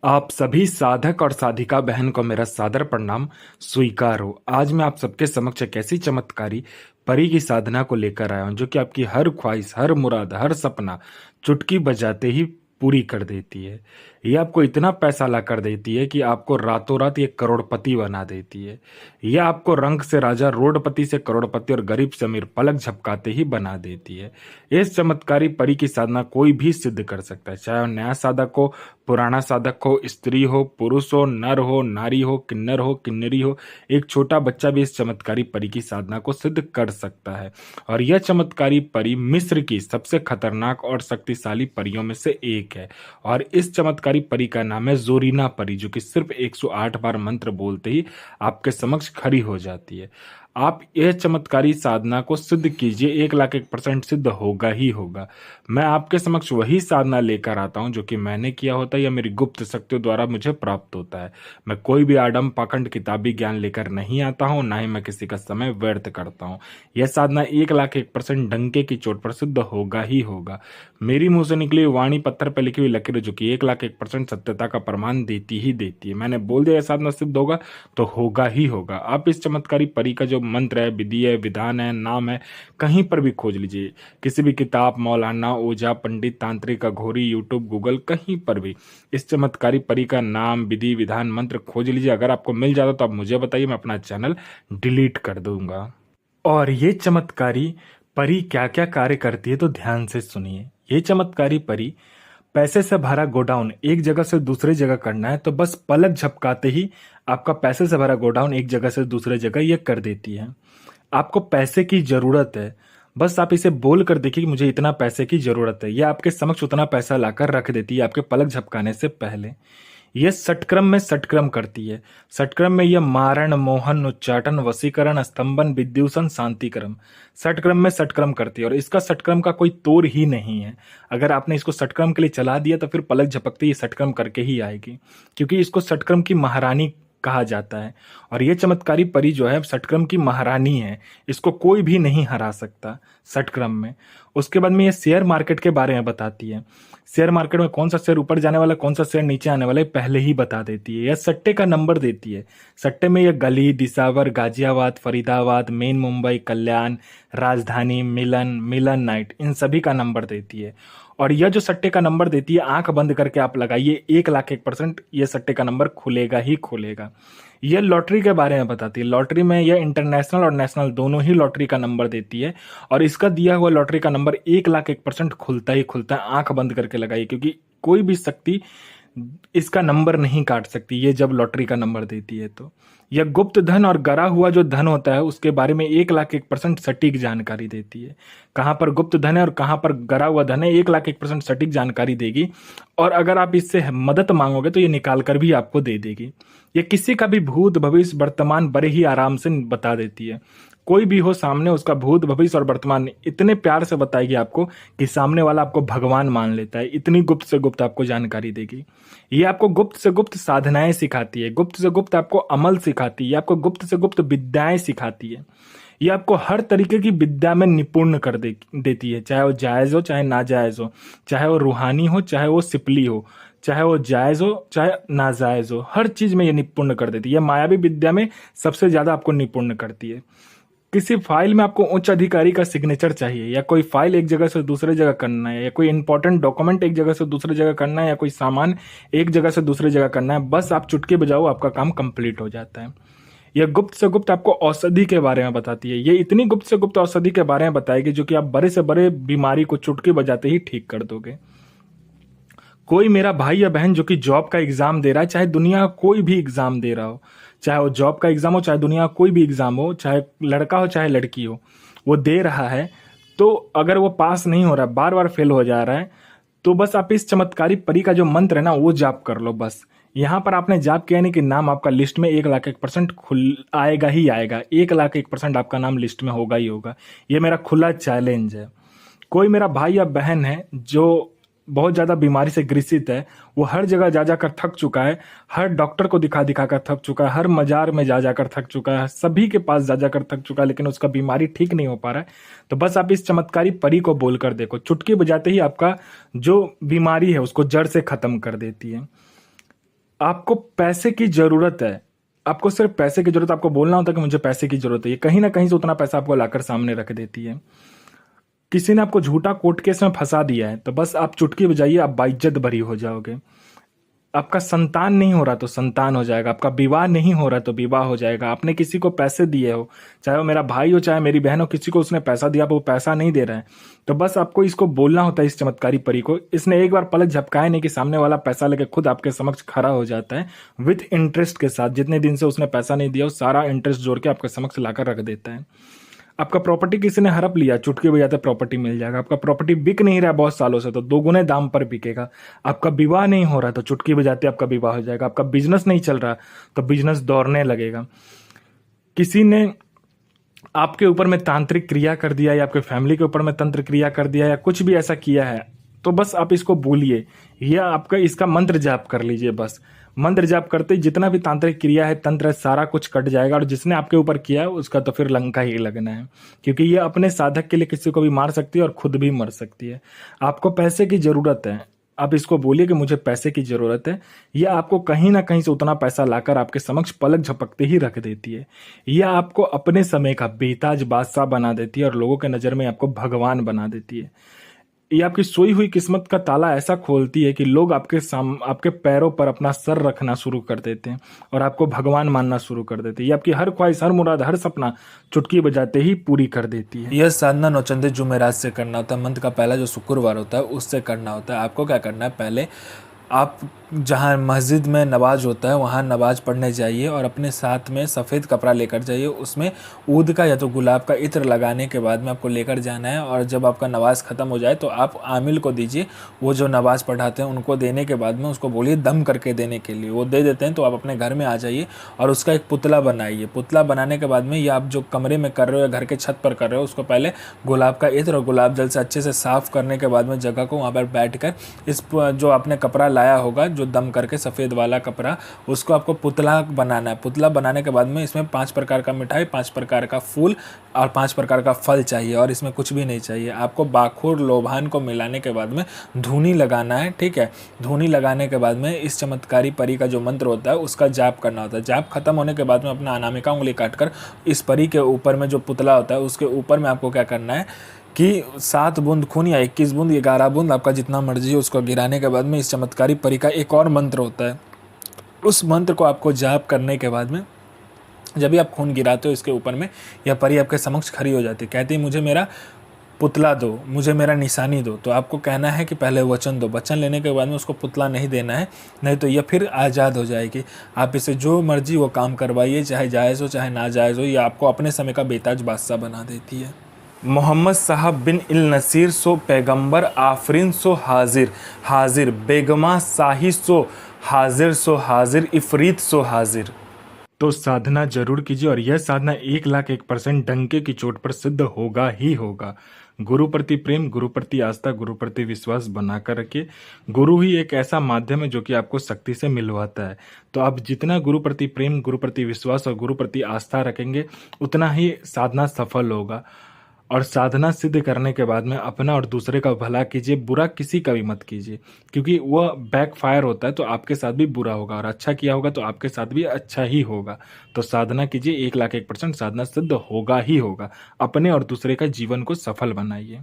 आप सभी साधक और साधिका बहन को मेरा सादर प्रणाम स्वीकार हो। आज मैं आप सबके समक्ष एक ऐसी चमत्कारी परी की साधना को लेकर आया हूं जो कि आपकी हर ख्वाहिश, हर मुराद, हर सपना चुटकी बजाते ही पूरी कर देती है। ये आपको इतना पैसा ला कर देती है कि आपको रातों रात ये करोड़पति बना देती है। ये आपको रंग से राजा, रोडपति से करोड़पति और गरीब से अमीर पलक झपकाते ही बना देती है। इस चमत्कारी परी की साधना कोई भी सिद्ध कर सकता है, चाहे वो नया साधक हो, पुराना साधक हो, स्त्री हो, पुरुष हो, नर हो, नारी हो, किन्नर हो, किन्नरी हो। एक छोटा बच्चा भी इस चमत्कारी परी की साधना को सिद्ध कर सकता है। और यह चमत्कारी परी मिस्र की सबसे खतरनाक और शक्तिशाली परियों में से एक है। और इस चमत्कारी परी का नाम है जोरीना परी, जो कि सिर्फ 108 बार मंत्र बोलते ही आपके समक्ष खड़ी हो जाती है। आप यह चमत्कारी साधना को सिद्ध कीजिए, 1,01% सिद्ध होगा ही होगा। मैं आपके समक्ष वही साधना लेकर आता हूं जो कि मैंने किया होता है या मेरी गुप्त शक्तियों द्वारा मुझे प्राप्त होता है। मैं कोई भी आडम पाखंड किताबी ज्ञान लेकर नहीं आता हूं, ना ही मैं किसी का समय व्यर्थ करता हूं। यह साधना 1,01% डंके की चोट पर सिद्ध होगा ही होगा। मेरी मुंह से निकली वाणी पत्थर पर लिखी हुई लकीर जो कि 1,01% सत्यता का प्रमाण देती ही देती है। मैंने बोल दिया यह साधना सिद्ध होगा तो होगा ही होगा। आप इस चमत्कारी परी का जो मंत्र है, विधि है, विधान है, नाम है, कहीं पर भी खोज लीजिए। किसी भी किताब, मौलाना, ओझा, पंडित, तांत्रिक, अघोरी, यूट्यूब, गूगल, कहीं पर भी इस चमत्कारी परी का नाम, विधि, विधान, मंत्र खोज लीजिए। अगर आपको मिल जाता तो आप मुझे बताइए, मैं अपना चैनल डिलीट कर दूंगा। और ये चमत्कारी परी क्या क्या कार्य करती है तो ध्यान से सुनिए। ये चमत्कारी परी पैसे से भरा गोडाउन एक जगह से दूसरी जगह करना है तो बस पलक झपकाते ही आपका पैसे से भरा गोडाउन एक जगह से दूसरी जगह ये कर देती है। आपको पैसे की जरूरत है, बस आप इसे बोल कर देखिए कि मुझे इतना पैसे की जरूरत है। यह आपके समक्ष उतना पैसा लाकर रख देती है आपके पलक झपकाने से पहले। यह षटक्रम में षटक्रम करती है। षटक्रम में यह मारण, मोहन, उच्चाटन, वशीकरण, स्तंभन, विद्यूषण, शांतिक्रम, षटक्रम में षटक्रम करती है। और इसका षटक्रम का कोई तोड़ ही नहीं है। अगर आपने इसको षटक्रम के लिए चला दिया तो फिर पलक झपकते ही षटक्रम करके ही आएगी, क्योंकि इसको षटक्रम की महारानी कहा जाता है। और ये चमत्कारी परी जो है षटक्रम की महारानी है, इसको कोई भी नहीं हरा सकता षटक्रम में। उसके बाद में ये शेयर मार्केट के बारे में बताती है। शेयर मार्केट में कौन सा शेयर ऊपर जाने वाला, कौन सा शेयर नीचे आने वाला है पहले ही बता देती है। यह सट्टे का नंबर देती है। सट्टे में यह गली, दिसावर, गाजियाबाद, फरीदाबाद, मेन मुंबई, कल्याण, राजधानी, मिलन, मिलन नाइट, इन सभी का नंबर देती है। और यह जो सट्टे का नंबर देती है, आंख बंद करके आप लगाइए, 1,01% यह सट्टे का नंबर खुलेगा ही खुलेगा। यह लॉटरी के बारे में बताती है। लॉटरी में यह इंटरनेशनल और नेशनल दोनों ही लॉटरी का नंबर देती है। और इसका दिया हुआ लॉटरी का नंबर 1,01% खुलता ही खुलता है। आंख बंद करके लगाइए, क्योंकि कोई भी शक्ति इसका नंबर नहीं काट सकती ये जब लॉटरी का नंबर देती है। तो यह गुप्त धन और गरा हुआ जो धन होता है उसके बारे में 1,01% सटीक जानकारी देती है। कहाँ पर गुप्त धन है और कहाँ पर गरा हुआ धन है, 1,01% सटीक जानकारी देगी। और अगर आप इससे मदद मांगोगे तो ये निकाल कर भी आपको दे देगी। ये किसी का भी भूत, भविष्य, वर्तमान बड़े ही आराम से बता देती है। कोई भी हो सामने, उसका भूत, भविष्य और वर्तमान इतने प्यार से बताएगी आपको कि सामने वाला आपको भगवान मान लेता है। इतनी गुप्त से गुप्त आपको जानकारी देगी। ये आपको गुप्त से गुप्त साधनाएं सिखाती है, गुप्त से गुप्त आपको अमल सिखाती है, आपको गुप्त से गुप्त विद्याएं सिखाती है। ये आपको हर तरीके की विद्या में निपुण कर देती है, चाहे वो जायज हो चाहे नाजायज हो, चाहे वो रूहानी हो चाहे वो सिपली हो, चाहे वो जायज हो चाहे नाजायज हो, हर चीज में ये निपुण कर देती है। मायावी विद्या में सबसे ज्यादा आपको निपुण करती है। किसी फाइल में आपको उच्च अधिकारी का सिग्नेचर चाहिए, या कोई फाइल एक जगह से दूसरे जगह करना है, या कोई इंपॉर्टेंट डॉक्यूमेंट एक जगह से दूसरी जगह करना है, या कोई सामान एक जगह से दूसरी जगह करना है, बस आप चुटकी बजाओ आपका काम कंप्लीट हो जाता है। यह गुप्त से गुप्त आपको औषधि के बारे में बताती है। ये इतनी गुप्त से गुप्त औषधि के बारे में बताएगी जो कि आप बड़े से बड़े बीमारी को चुटकी बजाते ही ठीक कर दोगे। कोई मेरा भाई या बहन जो कि जॉब का एग्जाम दे रहा है, चाहे दुनिया का कोई भी एग्जाम दे रहा हो, चाहे वो जॉब का एग्जाम हो चाहे दुनिया का कोई भी एग्जाम हो, चाहे लड़का हो चाहे लड़की हो, वो दे रहा है, तो अगर वो पास नहीं हो रहा, बार बार फेल हो जा रहा है, तो बस आप इस चमत्कारी परी का जो मंत्र है ना वो जाप कर लो। बस यहाँ पर आपने जाप किया नहीं कि नाम आपका लिस्ट में 1,01% खुल आएगा ही आएगा। 1,01% आपका नाम लिस्ट में होगा ही होगा। ये मेरा खुला चैलेंज है। कोई मेरा भाई या बहन है जो बहुत ज्यादा बीमारी से ग्रसित है, वो हर जगह जा जाकर थक चुका है, हर डॉक्टर को दिखा दिखा कर थक चुका है, हर मजार में जा जाकर थक चुका है, सभी के पास जा जाकर थक चुका है, लेकिन उसका बीमारी ठीक नहीं हो पा रहा है, तो बस आप इस चमत्कारी परी को बोलकर देखो, चुटकी बजाते ही आपका जो बीमारी है उसको जड़ से खत्म कर देती है। आपको पैसे की ज़रूरत है, आपको सिर्फ़ पैसे की ज़रूरत है, आपको बोलना होता है कि मुझे पैसे की ज़रूरत है, ये कहीं न कहीं से उतना पैसा आपको लाकर सामने रख देती है। किसी ने आपको झूठा कोर्ट केस में फँसा दिया है, तो बस आप चुटकी बजाइए, आप बाइज्जत बरी हो जाओगे। आपका संतान नहीं हो रहा तो संतान हो जाएगा, आपका विवाह नहीं हो रहा तो विवाह हो जाएगा। आपने किसी को पैसे दिए हो, चाहे वो मेरा भाई हो, चाहे मेरी बहन हो, किसी को उसने पैसा दिया, वो पैसा नहीं दे रहा है, तो बस आपको इसको बोलना होता है इस चमत्कारी परी को। इसने एक बार पलक झपकाया नहीं कि सामने वाला पैसा लेके खुद आपके समक्ष खड़ा हो जाता है विथ इंटरेस्ट के साथ। जितने दिन से उसने पैसा नहीं दिया, वो सारा इंटरेस्ट जोड़ के आपके समक्ष लाकर रख देता है। आपका प्रॉपर्टी किसी ने हड़प लिया, चुटकी बजाते प्रॉपर्टी मिल जाएगा। आपका प्रॉपर्टी बिक नहीं रहा है बहुत सालों से, तो दोगुने दाम पर बिकेगा। आपका विवाह नहीं हो रहा तो चुटकी बजाते आपका विवाह हो जाएगा। आपका बिजनेस नहीं चल रहा तो बिजनेस दौड़ने लगेगा। किसी ने आपके ऊपर में तांत्रिक क्रिया कर दिया, या आपके फैमिली के ऊपर में तंत्र क्रिया कर दिया, या कुछ भी ऐसा किया है, तो बस आप इसको बोलिए, या आपका इसका मंत्र जाप कर लीजिए। बस मंत्र जाप करते ही जितना भी तांत्रिक क्रिया है, तंत्र है, सारा कुछ कट जाएगा। और जिसने आपके ऊपर किया है उसका तो फिर लंका ही लगना है, क्योंकि ये अपने साधक के लिए किसी को भी मार सकती है और खुद भी मर सकती है। आपको पैसे की जरूरत है, आप इसको बोलिए कि मुझे पैसे की जरूरत है, यह आपको कहीं ना कहीं से उतना पैसा लाकर आपके समक्ष पलक झपकते ही रख देती है। यह आपको अपने समय का बेताज बादशाह बना देती है और लोगों के नज़र में आपको भगवान बना देती है। ये आपकी सोई हुई किस्मत का ताला ऐसा खोलती है कि लोग आपके पैरों पर अपना सर रखना शुरू कर देते हैं और आपको भगवान मानना शुरू कर देते हैं। ये आपकी हर ख्वाहिश, हर मुराद, हर सपना चुटकी बजाते ही पूरी कर देती है। यह साधना नौचंदी जुमेरात से करना होता है। मंथ का पहला जो शुक्रवार होता है उससे करना होता है। आपको क्या करना है, पहले आप जहाँ मस्जिद में नमाज होता है वहाँ नमाज पढ़ने जाइए और अपने साथ में सफ़ेद कपड़ा लेकर जाइए। उसमें ऊद का या तो गुलाब का इत्र लगाने के बाद में आपको लेकर जाना है। और जब आपका नमाज ख़त्म हो जाए तो आप आमिल को दीजिए। वो जो नमाज पढ़ाते हैं उनको देने के बाद में उसको बोलिए दम करके देने के लिए। वो दे देते हैं तो आप अपने घर में आ जाइए और उसका एक पुतला बनाइए। पुतला बनाने के बाद में या आप जो कमरे में कर रहे हो या घर के छत पर कर रहे हो, उसको पहले गुलाब का इत्र और गुलाब जल से अच्छे से साफ़ करने के बाद में जगह को वहाँ पर बैठ कर इस जो आपने कपड़ा लाया होगा, जो दम करके सफ़ेद वाला कपड़ा, उसको आपको पुतला बनाना है। पुतला बनाने के बाद में इसमें 5 प्रकार का मिठाई, 5 प्रकार का फूल और 5 प्रकार का फल चाहिए और इसमें कुछ भी नहीं चाहिए। आपको बाखुर लोभान को मिलाने के बाद में धूनी लगाना है, ठीक है। धूनी लगाने के बाद में इस चमत्कारी परी का जो मंत्र होता है उसका जाप करना होता है। जाप खत्म होने के बाद में अपना अनामिका उंगली काटकर इस परी के ऊपर में जो पुतला होता है उसके ऊपर में आपको क्या करना है कि 7 बूंद खून या 21 बूंद, 11 बूंद, आपका जितना मर्जी है उसको गिराने के बाद में इस चमत्कारी परी का एक और मंत्र होता है। उस मंत्र को आपको जाप करने के बाद में जब भी आप खून गिराते हो इसके ऊपर में, यह परी आपके समक्ष खड़ी हो जाती है। कहती है मुझे मेरा पुतला दो, मुझे मेरा निशानी दो। तो आपको कहना है कि पहले वचन दो। वचन लेने के बाद में उसको पुतला नहीं देना है, नहीं तो यह फिर आज़ाद हो जाएगी। आप इसे जो मर्जी वो काम करवाइए, चाहे जायज़ हो चाहे ना जायज़ हो, यह आपको अपने समय का बेताज बादशाह बना देती है। मोहम्मद साहब बिन इल नसीर सो पैगंबर आफरीन सो हाजिर हाजिर, बेगमा शाही सो हाजिर इफरीत सो हाजिर। तो साधना जरूर कीजिए और यह साधना 1,01,000% डंके की चोट पर सिद्ध होगा ही होगा। गुरु प्रति प्रेम, गुरु प्रति आस्था, गुरु प्रति विश्वास बनाकर रखिए। गुरु ही एक ऐसा माध्यम है जो कि आपको शक्ति से मिलवाता है। तो आप जितना गुरु प्रति प्रेम, गुरु प्रति विश्वास और गुरु प्रति आस्था रखेंगे, उतना ही साधना सफल होगा। और साधना सिद्ध करने के बाद में अपना और दूसरे का भला कीजिए, बुरा किसी का भी मत कीजिए, क्योंकि वह बैकफायर होता है तो आपके साथ भी बुरा होगा, और अच्छा किया होगा तो आपके साथ भी अच्छा ही होगा। तो साधना कीजिए, 1,01,000% साधना सिद्ध होगा ही होगा। अपने और दूसरे का जीवन को सफल बनाइए।